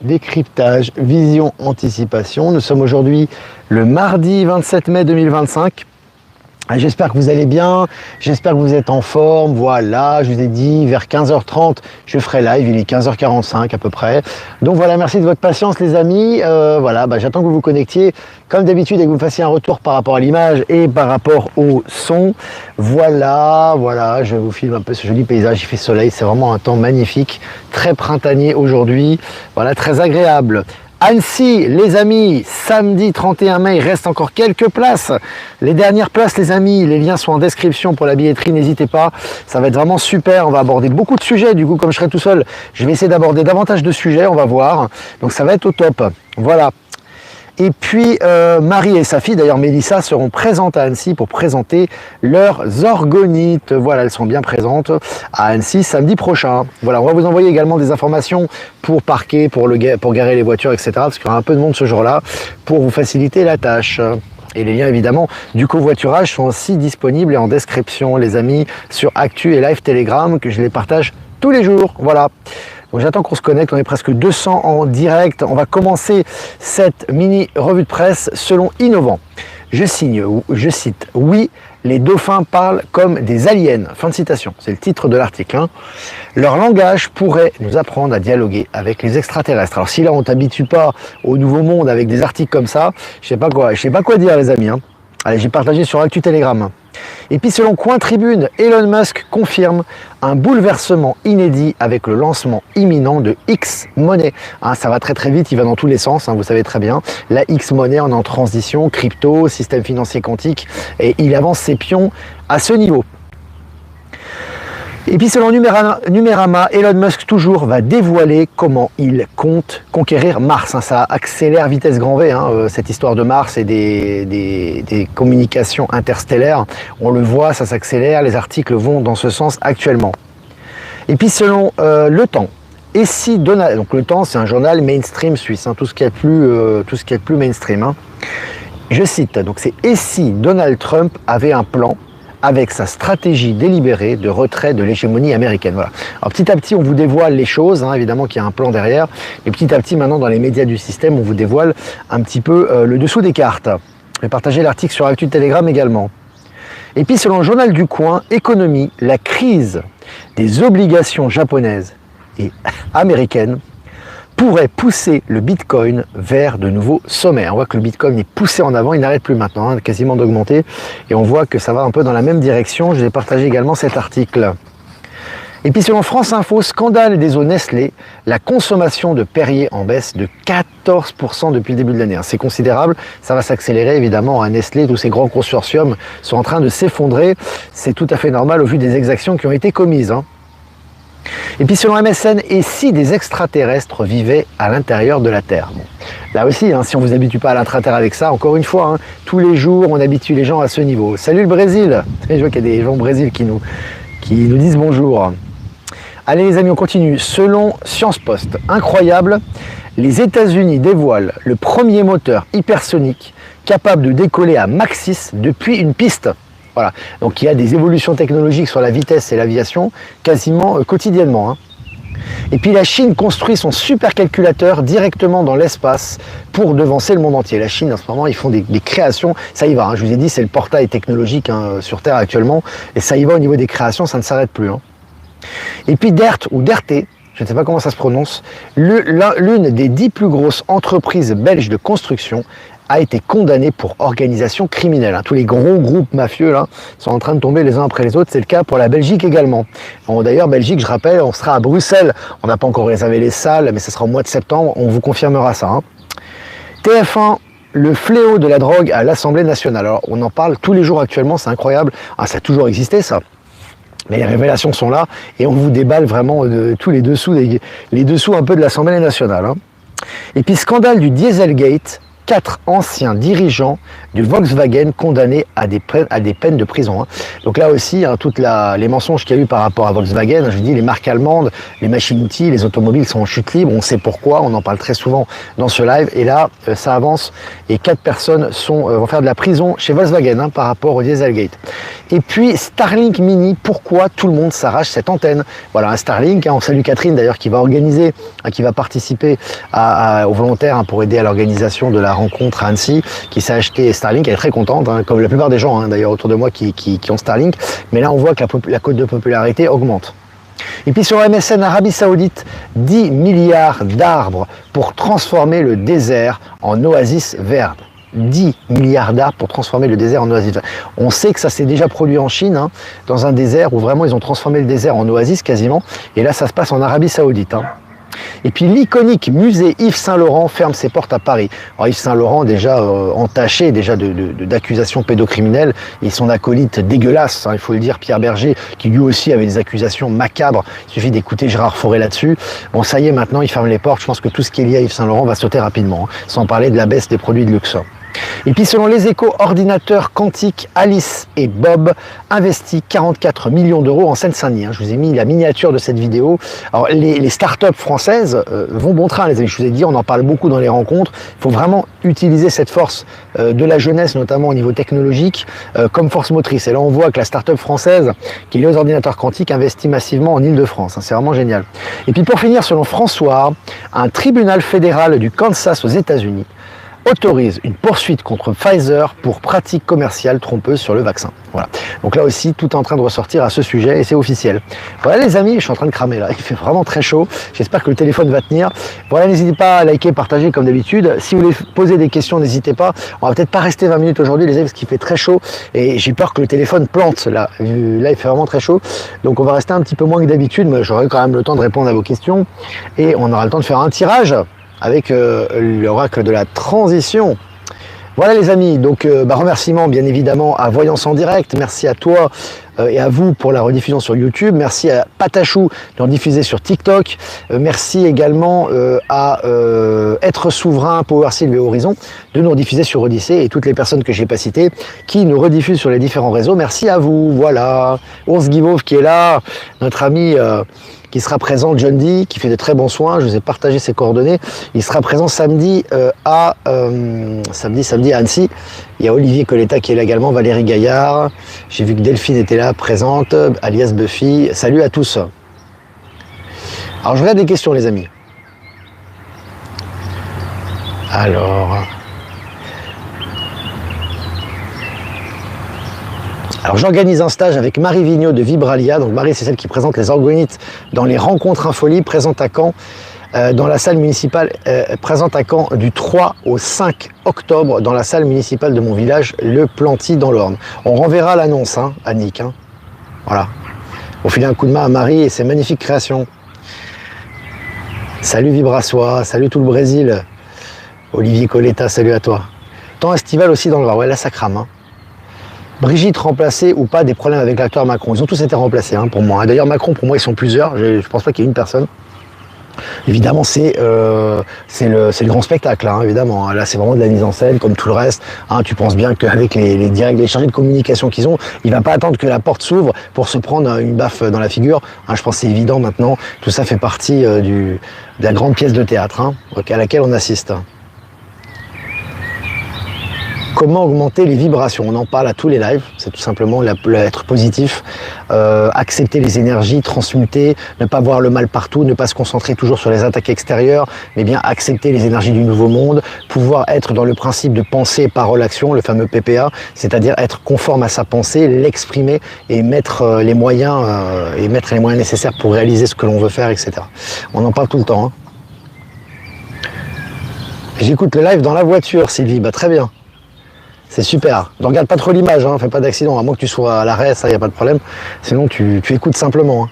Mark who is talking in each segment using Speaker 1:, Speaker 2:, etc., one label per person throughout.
Speaker 1: décryptage, vision, anticipation. Nous sommes aujourd'hui le mardi 27 mai 2025. J'espère que vous allez bien, j'espère que vous êtes en forme. Voilà, je vous ai dit vers 15h30 je ferai live, il est 15h45 à peu près. Donc voilà, merci de votre patience les amis. Voilà, j'attends que vous vous connectiez comme d'habitude et que vous me fassiez un retour par rapport à l'image et par rapport au son. Voilà, je vous filme un peu ce joli paysage, il fait soleil, c'est vraiment un temps magnifique, très printanier aujourd'hui, voilà, très agréable. Annecy, les amis, samedi 31 mai, il reste encore quelques places. Les dernières places, les amis, les liens sont en description pour la billetterie, n'hésitez pas. Ça va être vraiment super, on va aborder beaucoup de sujets. Du coup, comme je serai tout seul, je vais essayer d'aborder davantage de sujets, on va voir. Donc ça va être au top. Voilà. Et puis, Marie et sa fille, d'ailleurs Mélissa, seront présentes à Annecy pour présenter leurs orgonites. Voilà, elles sont bien présentes à Annecy samedi prochain. Voilà, on va vous envoyer également des informations pour parquer, pour garer les voitures, etc. Parce qu'il y aura un peu de monde ce jour-là pour vous faciliter la tâche. Et les liens, évidemment, du covoiturage sont aussi disponibles et en description, les amis, sur Actu et Live Telegram, que je les partage tous les jours. Voilà. Donc j'attends qu'on se connecte, on est presque 200 en direct. On va commencer cette mini revue de presse selon Innovant. Je cite, oui, les dauphins parlent comme des aliens. Fin de citation, c'est le titre de l'article. Leur langage pourrait nous apprendre à dialoguer avec les extraterrestres. Alors si là on ne t'habitue pas au nouveau monde avec des articles comme ça, je sais pas quoi dire les amis. Allez, j'ai partagé sur Actu Telegram. Et puis selon Coin Tribune, Elon Musk confirme un bouleversement inédit avec le lancement imminent de X-Money. Ça va très vite, il va dans tous les sens, vous savez très bien. La X-Money, on est en transition, crypto, système financier quantique, et il avance ses pions à ce niveau. Et puis selon Numérama, Elon Musk toujours va dévoiler comment il compte conquérir Mars. Ça accélère vitesse grand V, cette histoire de Mars et des communications interstellaires. On le voit, ça s'accélère, les articles vont dans ce sens actuellement. Et puis selon Le Temps, et si Donald... Donc Le Temps, c'est un journal mainstream suisse, tout ce qui est le plus mainstream. Je cite, donc c'est « Et si Donald Trump avait un plan ?» avec sa stratégie délibérée de retrait de l'hégémonie américaine. Voilà. Alors petit à petit, on vous dévoile les choses, évidemment qu'il y a un plan derrière, et petit à petit, maintenant, dans les médias du système, on vous dévoile un petit peu le dessous des cartes. Je vais partager l'article sur Actu Telegram également. Et puis, selon le journal du Coin, Économie, la crise des obligations japonaises et américaines pourrait pousser le Bitcoin vers de nouveaux sommets. On voit que le Bitcoin est poussé en avant, il n'arrête plus maintenant, quasiment d'augmenter. Et on voit que ça va un peu dans la même direction. Je vais partager également cet article. Et puis selon France Info, scandale des eaux Nestlé, la consommation de Perrier en baisse de 14% depuis le début de l'année. C'est considérable, ça va s'accélérer évidemment à Nestlé, tous ces grands consortiums sont en train de s'effondrer. C'est tout à fait normal au vu des exactions qui ont été commises. Et puis selon MSN, et si des extraterrestres vivaient à l'intérieur de la Terre? Là aussi, si on ne vous habitue pas à l'intraterre avec ça, encore une fois, tous les jours, on habitue les gens à ce niveau. Salut le Brésil! Et je vois qu'il y a des gens au Brésil qui nous disent bonjour. Allez les amis, on continue. Selon Science Post, incroyable, les États-Unis dévoilent le premier moteur hypersonique capable de décoller à Mach 6 depuis une piste. Voilà, donc il y a des évolutions technologiques sur la vitesse et l'aviation quasiment quotidiennement. Et puis la Chine construit son supercalculateur directement dans l'espace pour devancer le monde entier. La Chine en ce moment, ils font des créations, ça y va, je vous ai dit, c'est le portail technologique sur Terre actuellement, et ça y va au niveau des créations, ça ne s'arrête plus. Et puis DERT, ou DERT, je ne sais pas comment ça se prononce, l'une des 10 plus grosses entreprises belges de construction, a été condamné pour organisation criminelle. Tous les gros groupes mafieux là, sont en train de tomber les uns après les autres. C'est le cas pour la Belgique également. D'ailleurs, Belgique, je rappelle, on sera à Bruxelles. On n'a pas encore réservé les salles, mais ce sera au mois de septembre. On vous confirmera ça. TF1, le fléau de la drogue à l'Assemblée nationale. Alors, on en parle tous les jours actuellement, c'est incroyable. Ça a toujours existé, ça. Mais les révélations sont là et on vous déballe vraiment tous les dessous un peu de l'Assemblée nationale. Et puis, scandale du Dieselgate. 4 anciens dirigeants du Volkswagen condamnés à des peines de prison. Donc là aussi, toutes les mensonges qu'il y a eu par rapport à Volkswagen, je dis les marques allemandes, les machines-outils, les automobiles sont en chute libre, on sait pourquoi, on en parle très souvent dans ce live, et là, ça avance, et 4 personnes vont faire de la prison chez Volkswagen par rapport au Dieselgate. Et puis Starlink Mini, pourquoi tout le monde s'arrache cette antenne? Voilà, un Starlink, on salue Catherine d'ailleurs qui va organiser, qui va participer aux volontaires pour aider à l'organisation de la rencontre à Annecy, qui s'est acheté Starlink, elle est très contente, comme la plupart des gens d'ailleurs autour de moi qui ont Starlink, mais là on voit que la cote de popularité augmente. Et puis sur MSN, Arabie Saoudite, 10 milliards d'arbres pour transformer le désert en oasis verte. 10 milliards d'arbres pour transformer le désert en oasis verte. On sait que ça s'est déjà produit en Chine, dans un désert où vraiment ils ont transformé le désert en oasis quasiment, et là ça se passe en Arabie Saoudite. Et puis l'iconique musée Yves Saint-Laurent ferme ses portes à Paris. Alors Yves Saint-Laurent déjà entaché d'accusations pédocriminelles et son acolyte dégueulasse, il faut le dire, Pierre Berger, qui lui aussi avait des accusations macabres. Il suffit d'écouter Gérard Fauré là-dessus. Bon, ça y est, maintenant il ferme les portes. Je pense que tout ce qui est lié à Yves Saint-Laurent va sauter rapidement, sans parler de la baisse des produits de luxe. Et puis selon les Échos, ordinateurs quantiques, Alice et Bob investissent 44 millions d'euros en Seine-Saint-Denis. Je vous ai mis la miniature de cette vidéo. Alors les startups françaises vont bon train, les amis. Je vous ai dit, on en parle beaucoup dans les rencontres. Il faut vraiment utiliser cette force de la jeunesse, notamment au niveau technologique, comme force motrice. Et là, on voit que la startup française, qui est liée aux ordinateurs quantiques, investit massivement en Ile-de-France. C'est vraiment génial. Et puis pour finir, selon François, un tribunal fédéral du Kansas aux États-Unis autorise une poursuite contre Pfizer pour pratique commerciale trompeuse sur le vaccin. Voilà. Donc là aussi, tout est en train de ressortir à ce sujet et c'est officiel. Voilà les amis, je suis en train de cramer là. Il fait vraiment très chaud. J'espère que le téléphone va tenir. Voilà, n'hésitez pas à liker, partager comme d'habitude. Si vous voulez poser des questions, n'hésitez pas. On va peut-être pas rester 20 minutes aujourd'hui les amis parce qu'il fait très chaud et j'ai peur que le téléphone plante là. Là, il fait vraiment très chaud. Donc on va rester un petit peu moins que d'habitude, mais j'aurai quand même le temps de répondre à vos questions et on aura le temps de faire un tirage avec l'oracle de la transition. Voilà les amis, donc remerciements bien évidemment à Voyance en direct, merci à toi et à vous pour la rediffusion sur YouTube, merci à Patachou de rediffuser sur TikTok, merci également à Être Souverain, Power Sylve et Horizon de nous rediffuser sur Odyssée et toutes les personnes que j'ai pas citées qui nous rediffusent sur les différents réseaux, merci à vous, voilà, Ours Guimauve qui est là, notre ami qui sera présent, John D, qui fait de très bons soins, je vous ai partagé ses coordonnées, il sera présent samedi à Annecy, il y a Olivier Coletta qui est là également, Valérie Gaillard, j'ai vu que Delphine était là, présente, alias Buffy, salut à tous. Alors je regarde des questions les amis. Alors j'organise un stage avec Marie Vigneault de Vibralia. Donc Marie, c'est celle qui présente les orgonites dans les rencontres Infolie, présente à Caen, dans la salle municipale, présente à Caen du 3 au 5 octobre dans la salle municipale de mon village, le Planty dans l'Orne. On renverra l'annonce à Nick. Voilà. On file un coup de main à Marie et ses magnifiques créations. Salut Vibrassois, salut tout le Brésil. Olivier Coletta, salut à toi. Temps estival aussi dans le Var. Ouais, là ça crame. Brigitte remplacée ou pas des problèmes avec l'acteur Macron. Ils ont tous été remplacés pour moi. D'ailleurs Macron, pour moi, ils sont plusieurs. Je ne pense pas qu'il y ait une personne. Évidemment, c'est le grand spectacle, évidemment. Là, c'est vraiment de la mise en scène, comme tout le reste. Tu penses bien qu'avec les chargés de communication qu'ils ont, il ne va pas attendre que la porte s'ouvre pour se prendre une baffe dans la figure. Je pense que c'est évident maintenant. Tout ça fait partie de la grande pièce de théâtre à laquelle on assiste. Comment augmenter les vibrations? On en parle à tous les lives, c'est tout simplement être positif, accepter les énergies, transmuter, ne pas voir le mal partout, ne pas se concentrer toujours sur les attaques extérieures, mais bien accepter les énergies du nouveau monde, pouvoir être dans le principe de pensée, parole, action, le fameux PPA, c'est-à-dire être conforme à sa pensée, l'exprimer et mettre les moyens nécessaires pour réaliser ce que l'on veut faire, etc. On en parle tout le temps. J'écoute le live dans la voiture, Sylvie, très bien. C'est super. Ne regarde pas trop l'image, fais pas d'accident, à moins que tu sois à l'arrêt, ça, il n'y a pas de problème. Sinon, tu écoutes simplement.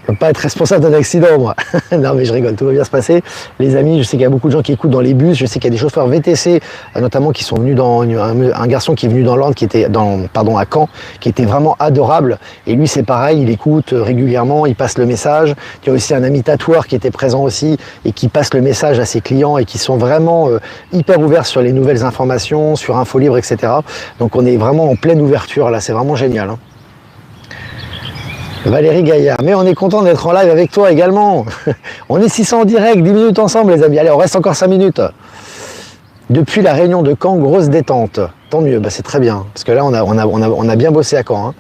Speaker 1: Je peux pas être responsable d'un accident, moi. Non, mais je rigole, tout va bien se passer. Les amis, je sais qu'il y a beaucoup de gens qui écoutent dans les bus. Je sais qu'il y a des chauffeurs VTC, notamment qui sont venus dans un garçon qui est venu dans l'Orne, qui était à Caen, qui était vraiment adorable. Et lui, c'est pareil, il écoute régulièrement, il passe le message. Il y a aussi un ami tatoueur qui était présent aussi et qui passe le message à ses clients et qui sont vraiment hyper ouverts sur les nouvelles informations, sur Infolibre, etc. Donc on est vraiment en pleine ouverture là, c'est vraiment génial. Hein. Valérie Gaillard, mais on est content d'être en live avec toi également. On est 600 en direct, 10 minutes ensemble les amis. Allez, on reste encore 5 minutes. Depuis la réunion de Caen, grosse détente. Tant mieux, bah c'est très bien. Parce que là, on a bien bossé à Caen. Hein.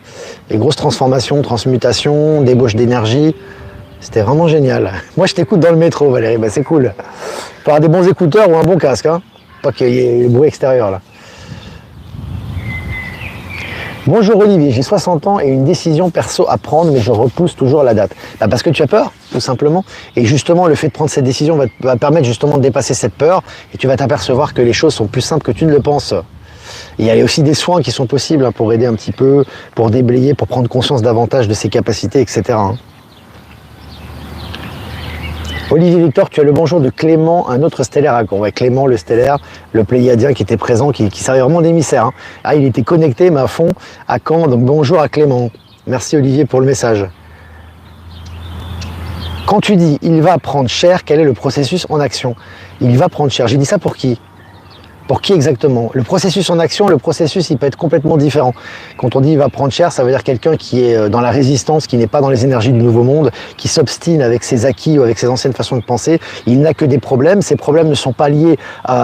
Speaker 1: Les grosses transformations, transmutations, débauche d'énergie. C'était vraiment génial. Moi, je t'écoute dans le métro, Valérie, bah c'est cool. Faut avoir des bons écouteurs ou un bon casque. Hein. Pas qu'il y ait le bruit extérieur là. Bonjour Olivier, j'ai 60 ans et une décision perso à prendre, mais je repousse toujours la date. Bah parce que tu as peur, tout simplement. Et justement, le fait de prendre cette décision va permettre justement de dépasser cette peur et tu vas t'apercevoir que les choses sont plus simples que tu ne le penses. Et il y a aussi des soins qui sont possibles hein, pour aider un petit peu, pour déblayer, pour prendre conscience davantage de ses capacités, etc. Hein. Olivier Victor, tu as le bonjour de Clément, un autre stellaire à Caen. Ouais, Clément, le stellaire, le pléiadien qui était présent, qui servait vraiment d'émissaire. Hein. Ah, il était connecté, mais à fond, à Caen. Donc bonjour à Clément. Merci Olivier pour le message. Quand tu dis « il va prendre cher », quel est le processus en action? Il va prendre cher. J'ai dit ça pour qui? Pour qui exactement? Le processus en action, le processus, il peut être complètement différent. Quand on dit il va prendre cher, ça veut dire quelqu'un qui est dans la résistance, qui n'est pas dans les énergies du nouveau monde, qui s'obstine avec ses acquis ou avec ses anciennes façons de penser. Il n'a que des problèmes. Ces problèmes ne sont pas liés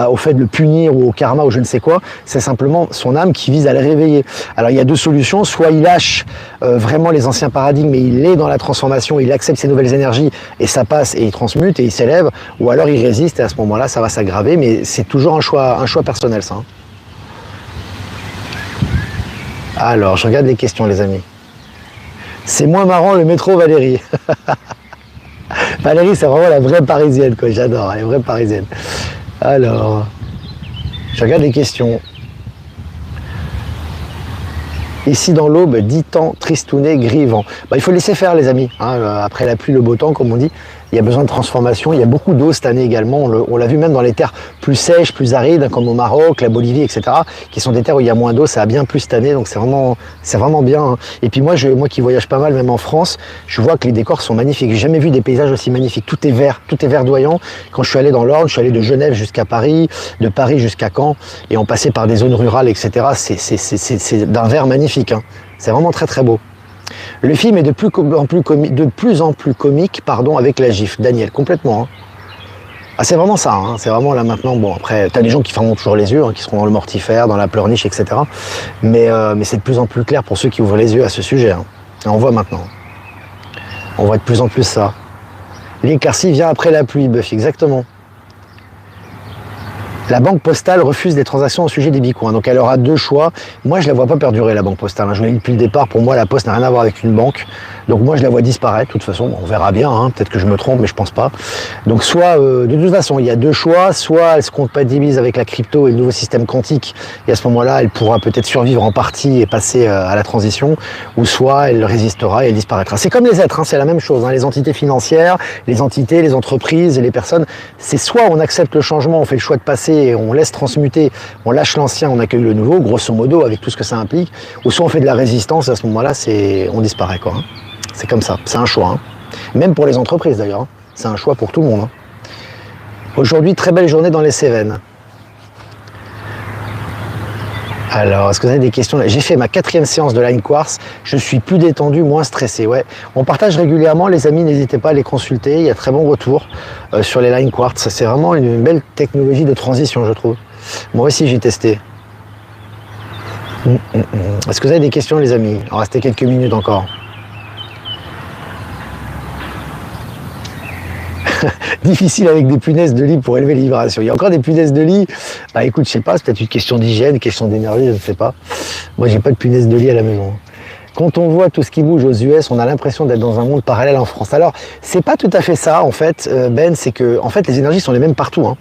Speaker 1: au fait de le punir ou au karma ou je ne sais quoi. C'est simplement son âme qui vise à le réveiller. Alors il y a deux solutions. Soit il lâche vraiment les anciens paradigmes et il est dans la transformation, il accepte ces nouvelles énergies et ça passe et il transmute et il s'élève. Ou alors il résiste et à ce moment-là, ça va s'aggraver. Mais c'est toujours un choix personnel, ça. Alors, je regarde les questions, les amis. C'est moins marrant le métro, Valérie. Valérie, c'est vraiment la vraie parisienne, quoi. J'adore, elle est vraie parisienne. Alors, je regarde les questions. Ici dans l'aube, 10 temps, tristounet, gris vent. Bah, il faut laisser faire, les amis. Hein, après la pluie, le beau temps, comme on dit. Il y a besoin de transformation. Il y a beaucoup d'eau cette année également. On l'a vu même dans les terres plus sèches, plus arides, comme au Maroc, la Bolivie, etc., qui sont des terres où il y a moins d'eau. Ça a bien plu cette année, donc c'est vraiment bien. Hein. Et puis moi qui voyage pas mal, même en France, je vois que les décors sont magnifiques. J'ai jamais vu des paysages aussi magnifiques. Tout est verdoyant. Quand je suis allé dans l'Orne, je suis allé de Genève jusqu'à Paris, de Paris jusqu'à Caen, et on passait par des zones rurales, etc. C'est d'un vert magnifique. Hein. C'est vraiment très très beau. Le film est de plus en plus comique, avec la gifle. Daniel, complètement. Hein. Ah, c'est vraiment ça. Hein. C'est vraiment là maintenant. Bon, après, t'as des gens qui fermeront toujours les yeux, hein, qui seront dans le mortifère, dans la pleurniche, etc. Mais c'est de plus en plus clair pour ceux qui ouvrent les yeux à ce sujet. Hein. Et on voit maintenant. On voit de plus en plus ça. L'éclaircie vient après la pluie, Buffy, exactement. La banque postale refuse des transactions au sujet des bitcoins. Donc elle aura deux choix. Moi, je la vois pas perdurer, la banque postale. Je l'ai dit depuis le départ. Pour moi, la poste n'a rien à voir avec une banque. Donc moi, je la vois disparaître. De toute façon, on verra bien. Hein. Peut-être que je me trompe, mais je pense pas. Donc soit, de toute façon, il y a deux choix. Soit elle se compatibilise avec la crypto et le nouveau système quantique. Et à ce moment-là, elle pourra peut-être survivre en partie et passer à la transition. Ou soit elle résistera et elle disparaîtra. C'est comme les êtres. Hein. C'est la même chose. Hein. Les entités financières, les entités, les entreprises et les personnes. C'est soit on accepte le changement, on fait le choix de passer et on laisse transmuter, on lâche l'ancien, on accueille le nouveau, grosso modo, avec tout ce que ça implique, ou soit on fait de la résistance, et à ce moment-là, on disparaît, quoi. Hein. C'est comme ça, c'est un choix. Hein. Même pour les entreprises, d'ailleurs. Hein. C'est un choix pour tout le monde. Hein. Aujourd'hui, très belle journée dans les Cévennes. Alors, est-ce que vous avez des questions? J'ai fait ma 4e séance de Line Quartz. Je suis plus détendu, moins stressé. Ouais. On partage régulièrement, les amis, n'hésitez pas à les consulter. Il y a très bon retour sur les Line Quartz. C'est vraiment une belle technologie de transition, je trouve. Moi aussi, j'ai testé. Est-ce que vous avez des questions, les amis? Il en restait quelques minutes encore. Difficile avec des punaises de lit pour élever les vibrations. Il y a encore des punaises de lit. Bah écoute, je sais pas, c'est peut-être une question d'hygiène, question d'énergie, je ne sais pas. Moi, j'ai pas de punaises de lit à la maison. Quand on voit tout ce qui bouge aux US, on a l'impression d'être dans un monde parallèle en France. Alors, c'est pas tout à fait ça, en fait, Ben, c'est que, en fait, les énergies sont les mêmes partout. Hein.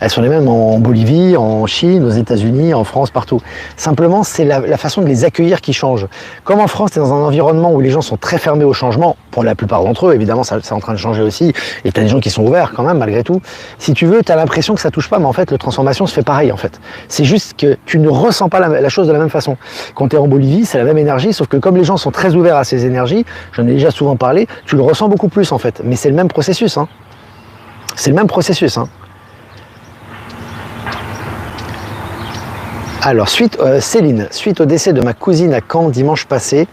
Speaker 1: Elles sont les mêmes en Bolivie, en Chine, aux États-Unis, en France, partout. Simplement, c'est la façon de les accueillir qui change. Comme en France, tu es dans un environnement où les gens sont très fermés au changement, pour la plupart d'entre eux, évidemment, c'est en train de changer aussi, et tu as des gens qui sont ouverts quand même, malgré tout. Si tu veux, tu as l'impression que ça touche pas, mais en fait, la transformation se fait pareil, en fait. C'est juste que tu ne ressens pas la chose de la même façon. Quand tu es en Bolivie, c'est la même énergie, sauf que comme les gens sont très ouverts à ces énergies, j'en ai déjà souvent parlé, tu le ressens beaucoup plus, en fait. Mais c'est le même processus, hein. C'est le même processus, hein. Alors, Céline, suite au décès de ma cousine à Caen dimanche passé,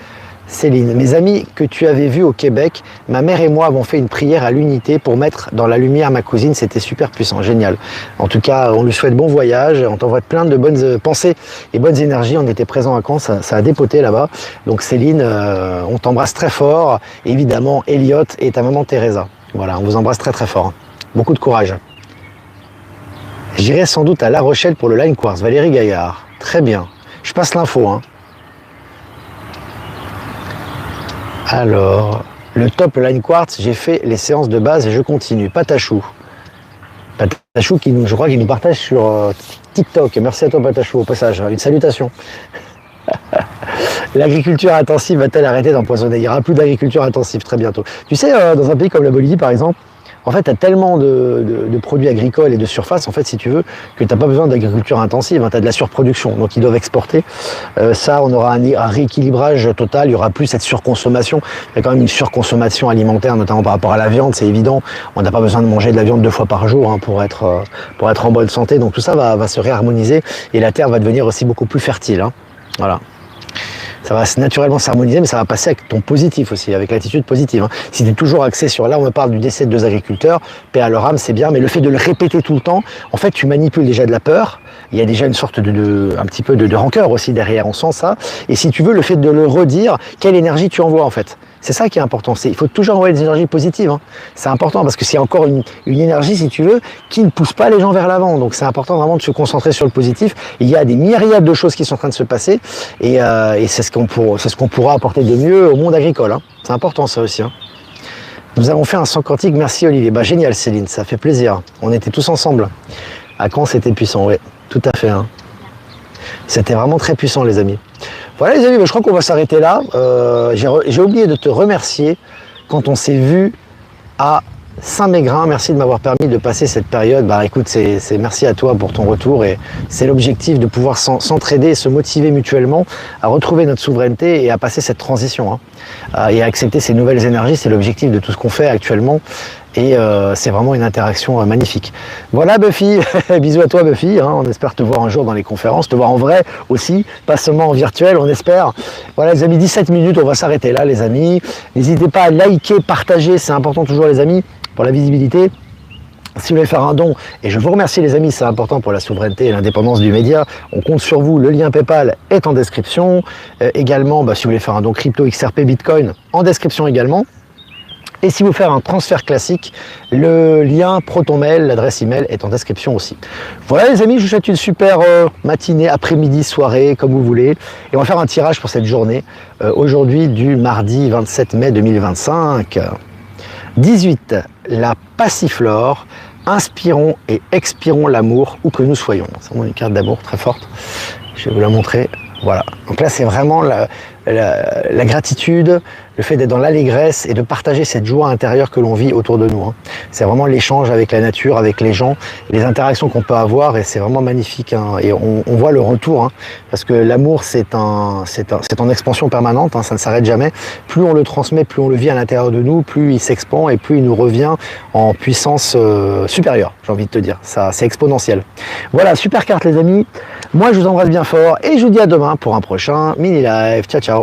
Speaker 1: Céline, mes amis que tu avais vus au Québec, ma mère et moi avons fait une prière à l'unité pour mettre dans la lumière ma cousine, c'était super puissant, génial. En tout cas, on lui souhaite bon voyage, on t'envoie plein de bonnes pensées et bonnes énergies, on était présents à Caen, ça a dépoté là-bas. Donc Céline, on t'embrasse très fort, évidemment Elliot et ta maman Teresa. Voilà, on vous embrasse très très fort, beaucoup de courage. J'irai sans doute à La Rochelle pour le Line Quartz, Valérie Gaillard, très bien, je passe l'info, hein. Alors, le top Line Quartz, j'ai fait les séances de base et je continue. Patachou. Patachou, je crois qu'il nous partage sur TikTok. Merci à toi, Patachou, au passage. Une salutation. L'agriculture intensive va-t-elle arrêter d'empoisonner? Il n'y aura plus d'agriculture intensive très bientôt. Tu sais, dans un pays comme la Bolivie, par exemple, en fait, tu as tellement de produits agricoles et de surface, en fait, si tu veux, que tu n'as pas besoin d'agriculture intensive, hein, tu as de la surproduction, donc ils doivent exporter. Ça, on aura un rééquilibrage total, il n'y aura plus cette surconsommation. Il y a quand même une surconsommation alimentaire, notamment par rapport à la viande, c'est évident. On n'a pas besoin de manger de la viande 2 fois par jour, hein, pour être en bonne santé. Donc tout ça va se réharmoniser et la terre va devenir aussi beaucoup plus fertile, hein. Voilà. Ça va naturellement s'harmoniser, mais ça va passer avec ton positif aussi, avec l'attitude positive, hein. Si tu es toujours axé sur là, on me parle du décès de 2 agriculteurs, paix à leur âme, c'est bien, mais le fait de le répéter tout le temps, en fait, tu manipules déjà de la peur. Il y a déjà une sorte un petit peu de rancœur aussi derrière, on sent ça. Et si tu veux, le fait de le redire, quelle énergie tu envoies en fait? C'est ça qui est important. Il faut toujours envoyer des énergies positives, hein. C'est important parce que c'est encore une énergie, si tu veux, qui ne pousse pas les gens vers l'avant. Donc c'est important vraiment de se concentrer sur le positif. Il y a des myriades de choses qui sont en train de se passer et c'est ce qu'on pourra apporter de mieux au monde agricole, hein. C'est important ça aussi, hein. Nous avons fait un sang quantique, merci Olivier. Bah, génial Céline, ça fait plaisir. On était tous ensemble. À Caen, c'était puissant, oui, tout à fait, hein. C'était vraiment très puissant les amis. Voilà les amis, je crois qu'on va s'arrêter là. J'ai oublié de te remercier quand on s'est vu à Saint-Mégrin. Merci de m'avoir permis de passer cette période. Bah écoute, merci à toi pour ton retour et c'est l'objectif de pouvoir s'entraider et se motiver mutuellement à retrouver notre souveraineté et à passer cette transition, hein, et à accepter ces nouvelles énergies. C'est l'objectif de tout ce qu'on fait actuellement. Et c'est vraiment une interaction magnifique. Voilà Buffy, bisous à toi Buffy, hein. On espère te voir un jour dans les conférences, te voir en vrai aussi, pas seulement en virtuel, on espère. Voilà les amis, 17 minutes, on va s'arrêter là les amis. N'hésitez pas à liker, partager, c'est important toujours les amis, pour la visibilité. Si vous voulez faire un don, et je vous remercie les amis, c'est important pour la souveraineté et l'indépendance du média, on compte sur vous, le lien PayPal est en description. Également, si vous voulez faire un don crypto, XRP, Bitcoin, en description également. Et si vous faites un transfert classique, le lien ProtonMail, l'adresse email est en description aussi. Voilà les amis, je vous souhaite une super matinée, après-midi, soirée, comme vous voulez. Et on va faire un tirage pour cette journée, aujourd'hui du mardi 27 mai 2025. 18, la passiflore, inspirons et expirons l'amour où que nous soyons. C'est vraiment une carte d'amour très forte, je vais vous la montrer. Voilà, donc là c'est vraiment la gratitude, le fait d'être dans l'allégresse et de partager cette joie intérieure que l'on vit autour de nous, hein. C'est vraiment l'échange avec la nature, avec les gens, les interactions qu'on peut avoir et c'est vraiment magnifique, hein. Et on voit le retour, hein, parce que l'amour c'est en expansion permanente, hein, ça ne s'arrête jamais. Plus on le transmet, plus on le vit à l'intérieur de nous, plus il s'expand et plus il nous revient en puissance supérieure, j'ai envie de te dire. Ça, c'est exponentiel. Voilà, super carte les amis. Moi je vous embrasse bien fort et je vous dis à demain pour un prochain mini live. Ciao ciao.